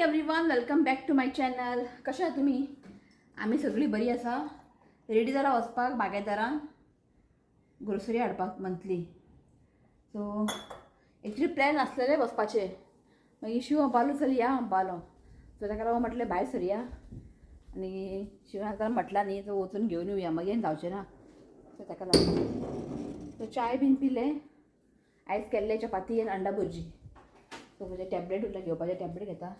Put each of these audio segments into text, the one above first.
Morning everyone, welcome back to my channel. कशा आहात तुम्ही? आम्ही सगळी बरी आसा. रेडी जरा वचपाक बागेदारान ग्रोसरी हाडपाक मंथली. सो एक्चुली प्लॅन आसलेले वचपाचे, मागीर शिव म्हणपालो चल या म्हणपालो. सो ताका लागून म्हटलें भायर सरया आनी शिवान आतां म्हटला न्ही तो वचून घेवन येवया, मागीर जावचें ना. सो ताका लागून सो चाय बीन पिले. आयज केल्ले चपाती आनी अंडा भुर्जी. सो म्हणजे टॅबलेट उरला घेवपाचें, टॅबलेट घेता.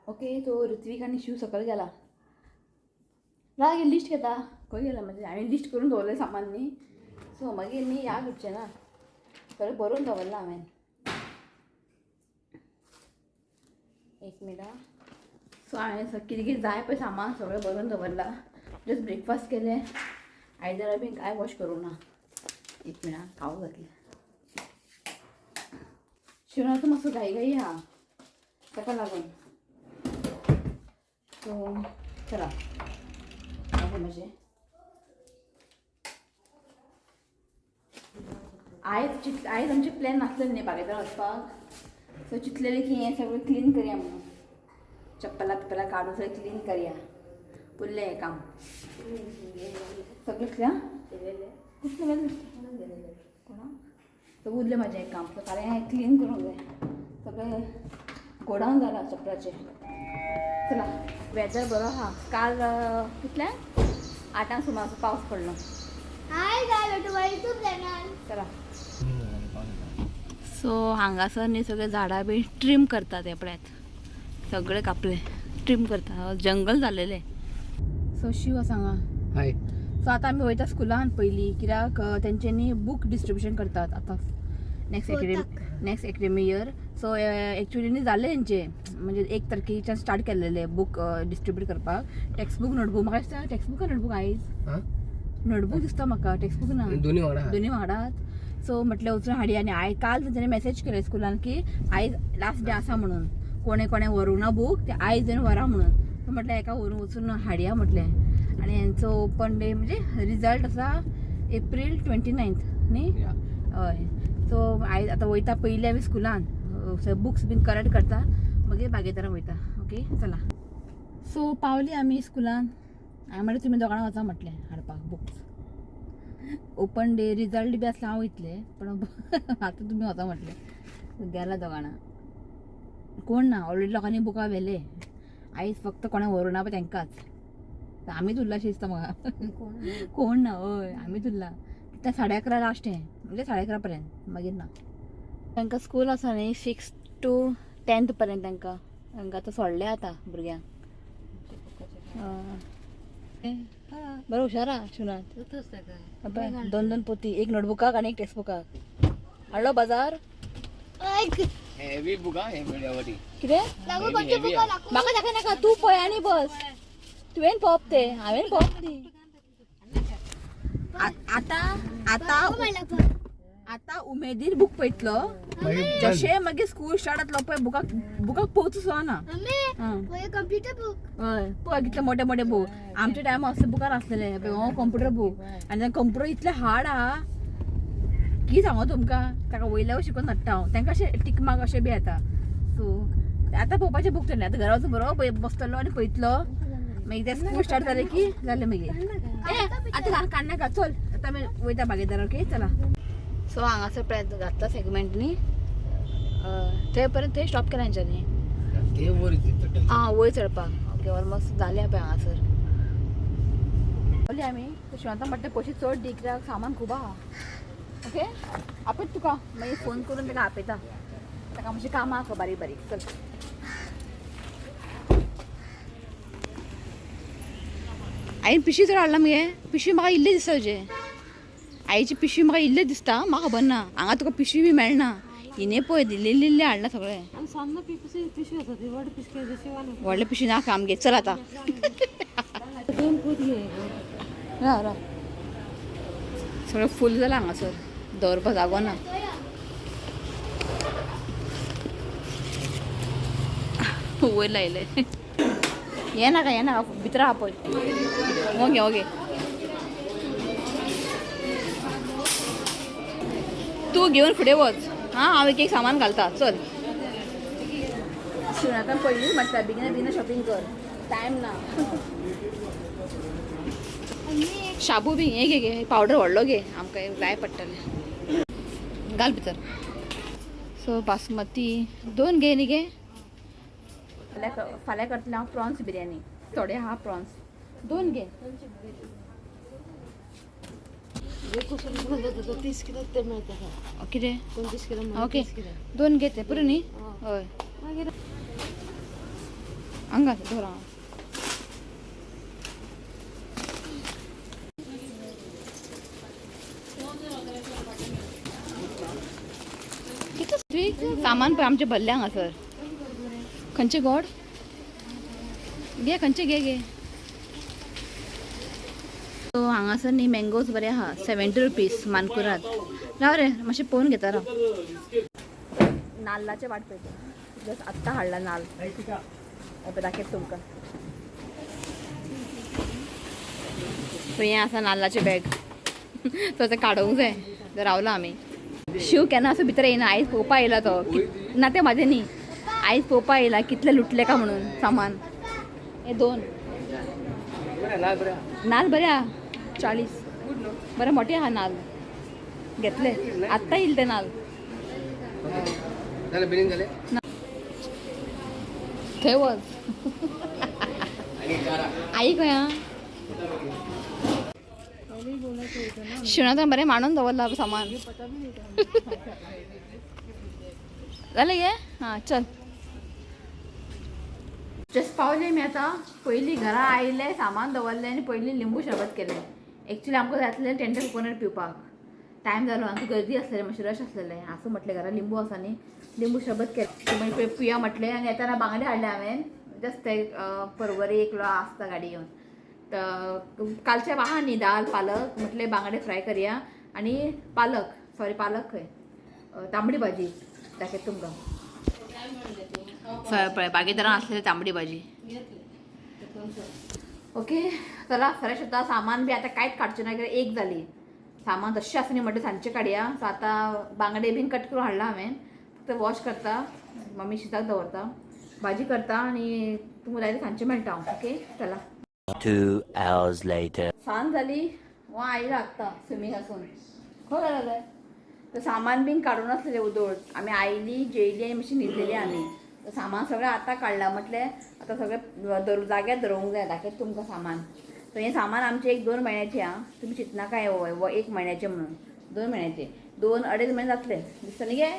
ओके, तो ऋत्विक आनी शिव सकयल गेला. गे लिस्ट घेता खंय गेला म्हणजे हांवें लिस्ट करून दवरलें सामान न्ही. सो मागीर न्ही याद उरचें ना, सगळें बरोवन दवरलां हांवें. एक मिनटां. सो हांवें कितें कितें जाय पळय सामान सगळें बरोवन दवरलां. जस्ट ब्रेकफास्ट केलें. आयदनां बीन कांय वॉश करूं ना. एक मिनटां खावं घातलें. शिवराक मातसो घाई आहा ताका लागून. सो चला म्हजें आयज आमचे प्लॅन नासलें न्ही बागेदार वचपाक. सो चिंतलेलें की हें सगळें क्लीन करया म्हणून. चप्पलां काडून सगळें क्लीन करया. उरलें हें काम सगळें क्लियर. कोणा सो उरलें म्हाजें एक काम. सो फाल्यां हें क्लीन करूंक जाय. सगळें गोडावन जाला चप्पलाचें. चला वेदर बरो आहा. काल कितल्याक 8 सुमार पावस पडलो. चला. सो हांगासर न्ही सगळे झाडां बी ट्रीम करतात. हे पळयात सगळे कापले ट्रीम करता. जंगल जालेलें. सो शिव सांगा हाय. सो आतां आमी वयता स्कुलान पयलीं, कित्याक तेंच्यांनी बूक डिस्ट्रिब्युशन करतात आतां next academy year. So actually न्ही जालें तेंचें, म्हणजे 1 तारखेच्यान स्टार्ट केल्लेले बूक डिस्ट्रिब्यूट करपाक. टेक्स्टबूक नोटबूक. म्हाका दिसता टेक्स्टबूक नोटबूक आयज नोटबूक दिसता म्हाका. टेक्स्टबूक ना, दोनी वांगडात. सो म्हटलें वचून हाडया. आनी काल तेंच्यांनी मेसेज केलें स्कुलान की आयज लास्ट डे आसा म्हणून. कोणें व्हरूंक ना बूक, ते आयज व्हरा म्हणून. सो म्हटलें एका व्हरून वचून हाडया म्हटलें. आनी हेंचो ओपन डे म्हणजे रिजल्ट आसा एप्रील 29 न्ही. हय. सो आयज आतां वयता पयलीं आमी स्कुलान बुक्स बीन कलेक्ट करता, मागीर बागेदारान वयता. ओके चला. सो पावली आमी स्कुलान. हांवें म्हटलें तुमी दोगांना वचा म्हटलें हाडपाक बुक्स. ओपन डे रिजल्ट बी आसल्यार हांव वयतलें, पण आतां तुमी वचा म्हटलें. गेला दोगांना. कोण ना, ऑलरेडी लोकांनी बुकां व्हेले. आयज फक्त कोणें व्हरूं ना पळय तेंकांच. आमीच उरला अशें दिसता म्हाका. कोण ना. हय आमीच उरला. ते 11:30 लास्ट हें, म्हणजे 11:30 पर्यंत, मागीर ना. तांकां स्कूल आसा न्ही 6 to 10 पर्यंत. तांकां आतां सोडलें आतां भुरग्यांक. बरो हुशार आहा शिवनाथ. 2 पोती, 1 नोटबुकाक आनी 1 टेक्स्टबुकाक. हाडलो बाजार. हेवी बुका हे बडी. कितें म्हाका दाखय नाका. तूं पळय आनी बस. तुवें पॉप ते, हांवें पॉप ती. आता उमेदीर बूक पळयतलो. जशें मागीर स्कूल स्टार्ट जातलो पळय बुकाक पोवचो सुना. Computer book. हय पळय कितले मोठे मोठे बूक. आमच्या टायमार असले बुकार आसलेले. हो कंप्युटर बूक. आनी कंप्युटर इतले हार्ड आहा की सांगू तुमकां. ताका वयल्यावर शिकून धाडटा हांव. तांकां अशें टीक मार्क अशें बी येता. सो आतां पळोवपाचें बूक तेन्ना. आतां घरा वचून बरो बसतलो आनी पळयतलो. मागीर ते स्कूल स्टार्ट जालें की जालें मागीर. आतां काडनाका चल. आतां आमी वयता बागेदार. ओके चला. सो हांगासर प्रयत्न घातला सेगमेंट न्ही. थंय पर्यंत थंय स्टॉप केला हेंच्यांनी. वयर चडपाक. ओके ऑलमोस्ट जालें पळय हांगासर. पावली आमी. शिवंता म्हणटा पयशे चड दी, कित्याक सामान खूब आहा. ओके आपयता तुका. मागीर फोन करून ताका आपयता. ताका मातशी कामां आसा बारीक बारीक. चल. आईन पिशवी चड हाडला मगे. पिशवी म्हाका इल्ली दिसता तुजे. आईची पिशवी म्हाका इल्ली दिसता. म्हाका खबर ना. हांगा तुका पिशवी बी मेळना. हिने पळय इल्ली हाडला सगळें. व्हडले पिशवी नाका आमगे. चल आतां. रा सगळें फूल जालां हांगासर. दवरपा जागो ना. वयर लायले. हे नाका भितर आहा पळय. ओके तू घेऊन फुडें वच हां हांव एक सामान घालता चल शिवनाका पयलींच म्हणटा बेगिना बेगिना शॉपिंग कर टायम ना शाबू बी हे घे घे पावडर व्हडलो घे आमकां जाय पडटलें घाल भितर सो बासमती 2 घे न्ही गे फाल्यां करतलें हांव प्रॉन्स बिर्याणी थोडे आहा प्रॉन्स 2 घे 30 किलो ते मेळटा कितें 25 किलो ओके 2 घे ते पुरो न्ही हय हांगा धरा सामान पळय आमचे भरले हांगासर खंयचे गोड घे खंयचे घे घे सो हांगासर न्ही मँगोज बरे आहा 70 रुपीज मानकुराद राव रे मातशें पळोवन घेता राव नाल्लाचे वाट पळयता जस्ट आत्ता हाडला नाल दाखयत तुमकां सो हें आसा नाल्लाचे बॅग सो तें काडूंक जाय तर रावला आमी शिव केन्ना असो भितर येयना आयज पळोवपा येयला तो ना ते म्हाजें न्ही आयज पळोवपा येयला कितले लुटले का म्हणून सामान हे 2 नाल बरे आहा 40 बरे मोठे आहा नाल घेतले आत्ता येईल ते नाल थंय वच आई खंय शिवणात बरें मांडून दवरला सामान जालें गे हां चल जस्ट पावले मी आता पयलीं घरा आयले सामान दवरलें आनी पयलीं लिंबू सरबत केलें एक्चुली आमकां जाय आसलें टेंडर कोकोनट पिवपाक टायम जालो आमकां गर्दी आसलेलें मातशें रश आसलेलें आसूं म्हटलें घरा लिंबू आसा न्ही लिंबू सरबत केलें मागीर पिया म्हटलें आनी येताना बांगडे हाडले हांवें जस्ट ते परवरी एकलो आसता गाडी घेवन तर कालचे आहा न्ही दाल पालक म्हटलें बांगडे फ्राय करया आनी पालक खंय तांबडी भाजी दाखयत तुमकां पळय बागेदारान आसलेली तांबडी भाजी ओके चला फ्रेश होता सामान बी आतां कांयच काडचें ना कित्याक 1 जाली सामान तशें आसा न्ही म्हणटा सांजचे काडया सो आतां बांगडे बीन कट करून हाडला हांवें फक्त वॉश करता मम्मी शिजाक दवरता भाजी करता आनी तुमकां जाय सांजचें मेळटा हांव ओके चला 2 hours later. सांज जाली वो आयला आत्ता स्विमींग आसून खंय गेला जाय तर सामान बीन काडून आसलेलें उदोळ आमी आयली जेयली आनी मातशी न्हिदलेली आमी तर सामान सगळें आतां काडलां म्हटलें आतां सगळें जाग्यार धरूंक जाय दाखयत तुमकां सामान सो हें सामान आमचें 1-2 म्हयन्याचें आं तुमी चिंतनाका वो 1 म्हयन्याचें म्हणून 2 म्हयन्याचें 2-2.5 म्हयने जातले दिसता न्ही गे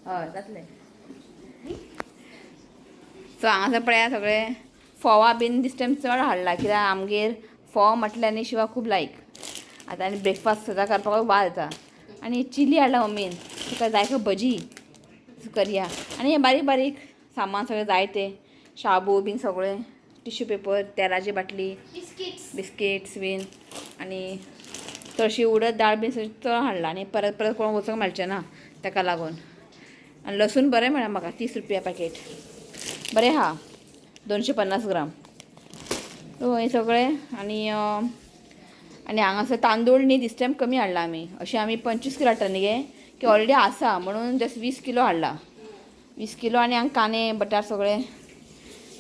हय जातले सो हांगासर पळया सगळें फोवा बीन दिस टायम चड हाडला कित्याक आमगेर फोव म्हटल्यार आनी शिवा खूब लायक आतां आनी ब्रेकफास्ट सुद्दां करपाक वाज येता आनी चिली हाडला मम्मीन तुका जाय खंय भजी करया आनी हें बारीक बारीक सामान सगळें जाय तें शाबू बीन सगळें टिश्यू पेपर तेलाची बाटली बिस्किट्स बीन आनी तशी उडद दाळ बीन चड हाडला आनी परत परत कोण वचूंक मेळचें ना ताका लागून आनी लसूण बरें मेळ्ळा म्हाका 30 रुपया पॅकेट बरें आहा 250 ग्राम सो हें सगळें आनी हांगासर तांदूळ न्ही दिस टायम कमी हाडला आमी अशें आमी 25 किलो हाडटा न्ही गे की ऑलरेडी आसा म्हणून जस्ट 20 किलो हाडला 20 किलो आनी हांगा कांदे बटाट सगळें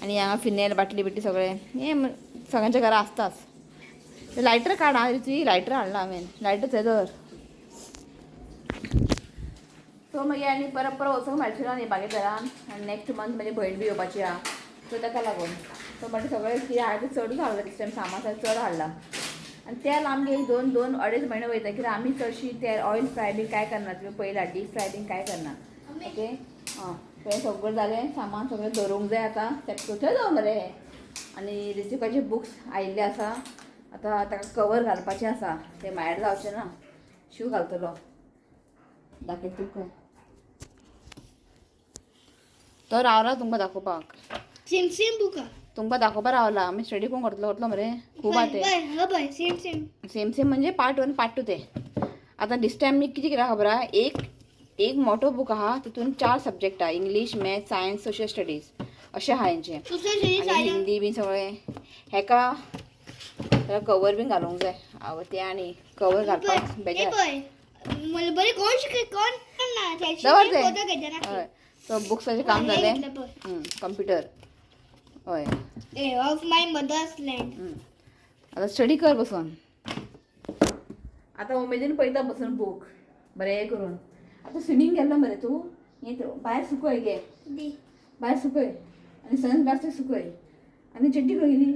आनी हांगा फिनेल बाटली बिटली सगळें हें सगळ्यांच्या घरा आसताच लायटर काड ती लायटर हाडला हांवें लायटर थंय दवर सो मागीर आनी परत परत वचूंक मेळचें ना न्ही बागेदारान आनी नेक्स्ट मंथ म्हजी भयण बी येवपाची आहा सो ताका लागून सो म्हणजे सगळें कितें हाडटा चडूच हाडला दिस टायम सामान चड हाडला आनी तेल आमगे 2-2.5 म्हयने वयता कित्याक आमी चडशी तेल ऑयल फ्राय बी कांय करना तुवें पयला डीप फ्राय बीन कांय करना ओके आं हें सगळें जालें सामान सगळें दवरूंक जाय आतां तेका थंय दवर मरे आनी रिसिपाचे बुक्स आयिल्ले आसा आतां ताका कवर घालपाचें आसा तें भायर जावचें ना शिव घालतलो दाखय तुका तो रावला तुमकां दाखोवपाक सेम बुका तुमकां दाखोवपाक रावला आमी स्टडी कोण करतलो मरे खूब आहा तें सेम म्हणजे पार्ट 1 पार्ट 2 ते आतां दिस टायम मी कितें केलां खबर आहा एक मोठो बूक आहा तितून 4 सब्जेक्ट आहा English maths science social studies अशें आहा हेंचें आनी हिंदी बीन सगळें हेका कवर बीन घालूंक जाय तें आनी कवर घालपाक बेजार मला बरे कोण शिकले कोण ना जवळ ते. फोटो घ्यायचा ना होय सो बुक्साचे काम झाले कम्प्युटर होय ऑफ माय मदर्स लँड आता स्टडी कर बसून आता उमेदीन पळयता बसून बूक बरें करून आता स्विमींग गेल्लो मरे तूं हे भायर सुकय गे भायर सुकय आनी सनग्लास सुकय आनी चड्डी खंय गेली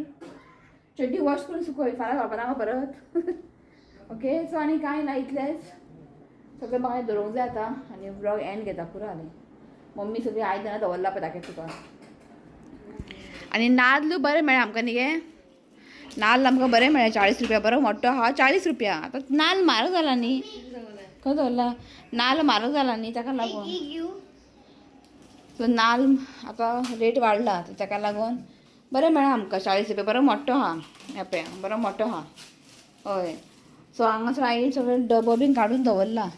चड्डी वॉश करून सुकय फाल्यां घालपा नाका परत ओके सो आनी कांय ना इतलेंच सगळें म्हाका दवरूंक जाय आतां आनी ब्लॉग एंड घेता पुरो जालें मम्मी सगळीं आयदनां दवरला पळय दाखय तुका आनी नाल्ल बरें मेळ्ळे आमकां न्ही गे नाल्ल आमकां बरें मेळ्ळे 40 रुपया बरो मोठो आहा 40 रुपया आतां नाल्ल म्हारग जाला न्ही खंय दवरला नाल्ल म्हारग जाला न्ही ताका लागून सो नाल्ल आतां रेट वाडला ताका लागून बरें मेळ्ळा आमकां 40 रुपया बरो मोठो आहा हे पळय बरो मोठो आहा हय सो हांगासर हांवें सगळें डबो बीन काडून दवरला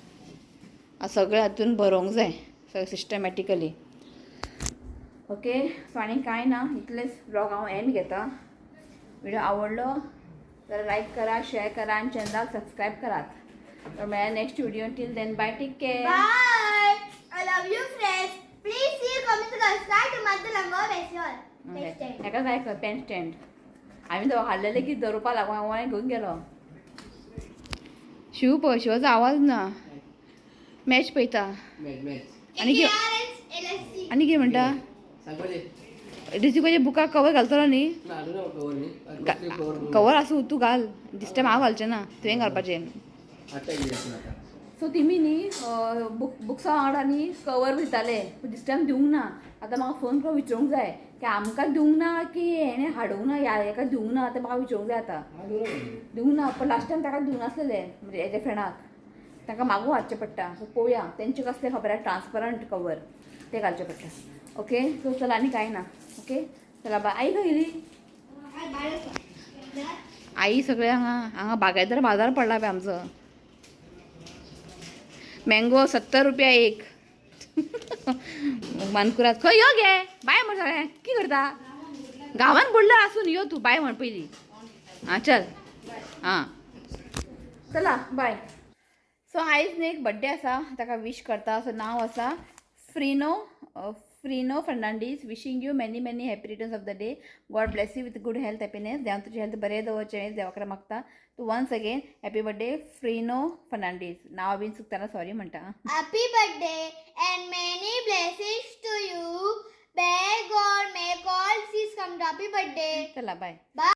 सगळें हातून भरोंक जाय सगळें सिस्टमॅटिकली ओके सो आनी कांय ना इतलेंच ब्लॉग हांव एंड घेता व्हिडिओ आवडलो जाल्यार लायक करा शेअर करा आनी चॅनलाक सबस्क्रायब करात तर मेळ्या next video till then bye take care Bye. I love you, friends. Please see comment and subscribe to Madhu Lango Special. हेका जाय खंय पेन स्टँड हांवें तो हाडलेले की दवरपा लागून हांव घेवन गेलो शिव पळय शिवाचो आवाज ना मॅच पळयता आनी कितें म्हणटा डिस्टिकोचे बुकाक कवर घालतलो न्ही कवर आसूं तूं घाल दिस टायम हांव घालचें ना तुवें घालपाचें सो तेमी न्ही बुक्सा वांगडा न्ही कवर दिताले दिस टायम दिवंक ना आतां म्हाका फोन करून विचारूंक जाय की आमकां दिवंक ना की हेणें हाडूंक ना हेका दिवंक ना आतां म्हाका विचारूंक जाय आतां दिवंक ना पण लास्ट टायम ताका दिवंक नासलेले म्हणजे हेज्या फ्रेंडाक ताका मागूं हाडचें पडटा सो पळोवया तेंचे कसले खबर आहा ट्रान्सपरंट कवर ते घालचे पडटा ओके सो चला आनी कांय ना ओके चला बाय आई खंय गेली आई सगळे हांगा बागायदार बाजार पडला पळय आमचो मँगो 70 रुपया एक मानकुराद खंय यो गे बाय म्हण सगळें कितें करता गांवान बुडलो आसून यो तूं बाय म्हण पयली आं चल आं चला बाय सो आयज न्ही एक बड्डे आसा ताका विश करता सो नांव आसा Frino Fernandes wishing you many many happy returns of the day God bless you with good health happiness देवान तुजें हेल्थ बरें दवरचें देवा कडेन मागता तूं वन्स अगेन हॅपी बर्थडे फ्रिनो फर्नांडीस नांव बीन चुकताना सॉरी म्हणटा Happy birthday and many blessings to you. May God make all things come to happy birthday. चला बाय Bye.